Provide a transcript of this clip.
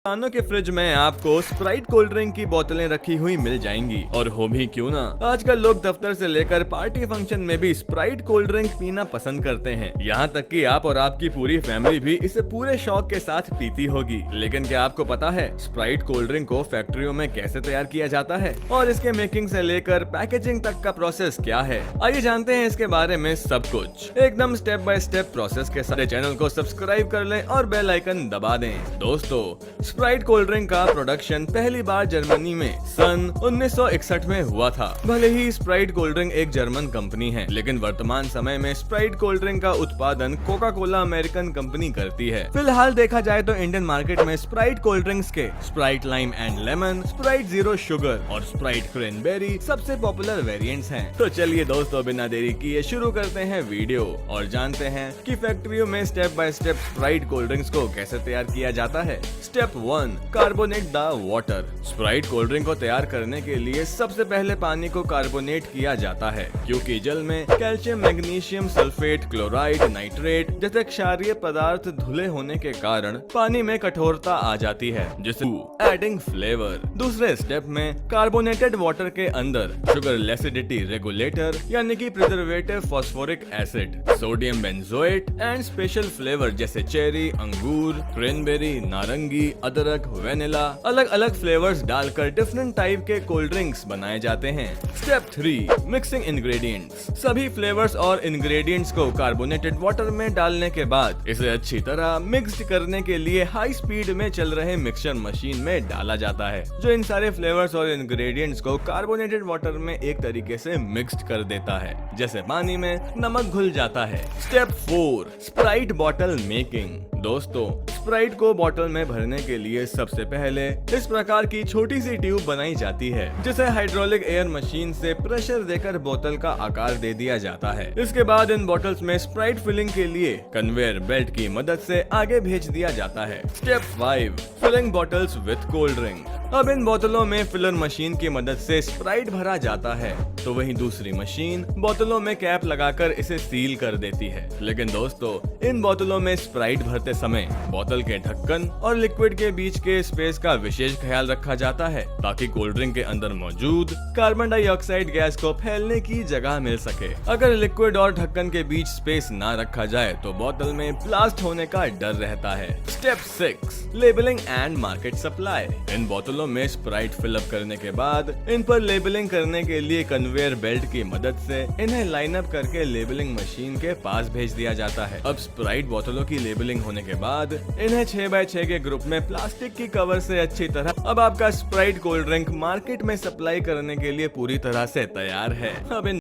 दुकानों के फ्रिज में आपको स्प्राइट कोल्ड ड्रिंक की बोतलें रखी हुई मिल जाएंगी। और हो भी क्यों ना, आजकल लोग दफ्तर से लेकर पार्टी फंक्शन में भी स्प्राइट कोल्ड ड्रिंक पीना पसंद करते हैं। यहाँ तक कि आप और आपकी पूरी फैमिली भी इसे पूरे शौक के साथ पीती होगी। लेकिन क्या आपको पता है स्प्राइट कोल्ड ड्रिंक को फैक्ट्रियों में कैसे तैयार किया जाता है और इसके मेकिंग से लेकर पैकेजिंग तक का प्रोसेस क्या है? आइए जानते हैं इसके बारे में सब कुछ एकदम स्टेप बाय स्टेप प्रोसेस के साथ। चैनल को सब्सक्राइब कर लें और बेल आइकन दबा दें। दोस्तों, स्प्राइट कोल्ड ड्रिंक का प्रोडक्शन पहली बार जर्मनी में सन 1961 में हुआ था। भले ही स्प्राइट कोल्ड ड्रिंक एक जर्मन कंपनी है, लेकिन वर्तमान समय में स्प्राइट कोल्ड ड्रिंक का उत्पादन कोका कोला अमेरिकन कंपनी करती है। फिलहाल देखा जाए तो इंडियन मार्केट में स्प्राइट कोल्ड ड्रिंक्स के Sprite lime and lemon, Sprite zero sugar और स्प्राइट क्रैनबेरी सबसे पॉपुलर वेरिएंट्स हैं। तो चलिए दोस्तों, बिना देरी किए शुरू करते हैं वीडियो और जानते हैं कि फैक्ट्रियों में step by step Sprite cold drinks को कैसे तैयार किया जाता है। Step 1, carbonate the water. Sprite cold drink को तैयार करने के लिए सबसे पहले पानी को कार्बोनेट किया जाता है, क्योंकि जल में calcium, magnesium sulphate, chloride, nitrate जैसे क्षारीय पदार्थ धुले होने के कारण पानी में कठोरता आ जाती है, जिसे एडिंग फ्लेवर। दूसरे स्टेप में कार्बोनेटेड वाटर के अंदर शुगर एसिडिटी रेगुलेटर यानी कि preservative, phosphoric acid, sodium benzoate and special flavour जैसे चेरी, अंगूर, क्रैनबेरी, नारंगी, अदरक, वेनिला, अलग अलग फ्लेवर्स डालकर डिफरेंट टाइप के कोल्ड ड्रिंक्स बनाए जाते हैं। Step 3, mixing ingredients. सभी फ्लेवर्स और इंग्रेडिएंट्स को कार्बोनेटेड वाटर में डालने के बाद इसे अच्छी तरह मिक्स्ड करने के लिए हाई स्पीड में चल रहे मिक्सचर मशीन में डाला जाता है, जो इन सारे फ्लेवर्स और इंग्रेडिएंट्स को कार्बोनेटेड वाटर में एक तरीके से मिक्स्ड कर देता है, जैसे पानी में नमक घुल जाता है। Step 4, Sprite bottle making. दोस्तों, स्प्राइट को बोतल में भरने के लिए सबसे पहले इस प्रकार की छोटी सी ट्यूब बनाई जाती है, जिसे हाइड्रोलिक एयर मशीन से प्रेशर देकर बोतल का आकार दे दिया जाता है। इसके बाद इन बोतल्स में स्प्राइट फिलिंग के लिए कन्वेयर बेल्ट की मदद से आगे भेज दिया जाता है। Step 5, filling bottles with cold drink. अब इन बोतलों में फिलर मशीन की मदद से स्प्राइट भरा जाता है, तो वहीं दूसरी मशीन बोतलों में कैप लगाकर इसे सील कर देती है। लेकिन दोस्तों, इन बोतलों में स्प्राइट भरते समय बोतल के ढक्कन और लिक्विड के बीच के स्पेस का विशेष ख्याल रखा जाता है, ताकि कोल्ड ड्रिंक के अंदर मौजूद कार्बन डाइऑक्साइड गैस को फैलने की जगह मिल सके। अगर लिक्विड और ढक्कन के बीच स्पेस ना रखा जाए तो बोतल में ब्लास्ट होने का डर रहता है। Step 6, labelling and market supply. इन बोतलों में स्प्राइट फिलअप करने के बाद इन पर लेबलिंग करने के लिए कन्वेयर बेल्ट की मदद से इन्हें लाइन अप करके लेबलिंग मशीन के पास भेज दिया जाता है। अब स्प्राइट बोतलों की लेबलिंग होने के बाद इन्हें 6x6 के ग्रुप में प्लास्टिक की कवर से अच्छी तरह अब आपका स्प्राइट कोल्ड ड्रिंक मार्केट में सप्लाई करने के लिए पूरी तरह से तैयार है। अब इन